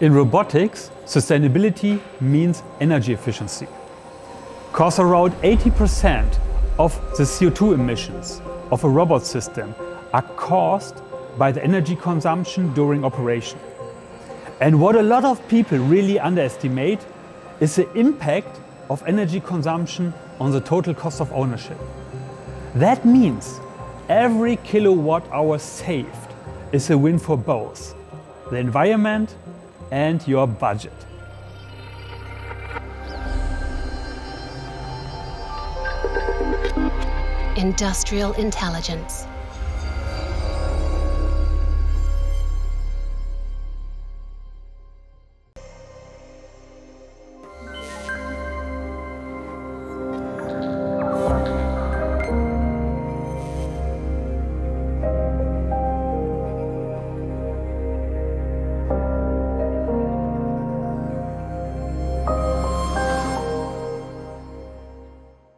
In robotics, sustainability means energy efficiency. Because around 80% of the CO2 emissions of a robot system are caused by the energy consumption during operation. And what a lot of people really underestimate is the impact of energy consumption on the total cost of ownership. That means every kilowatt hour saved is a win for both the environment and your budget. Industrial intelligence.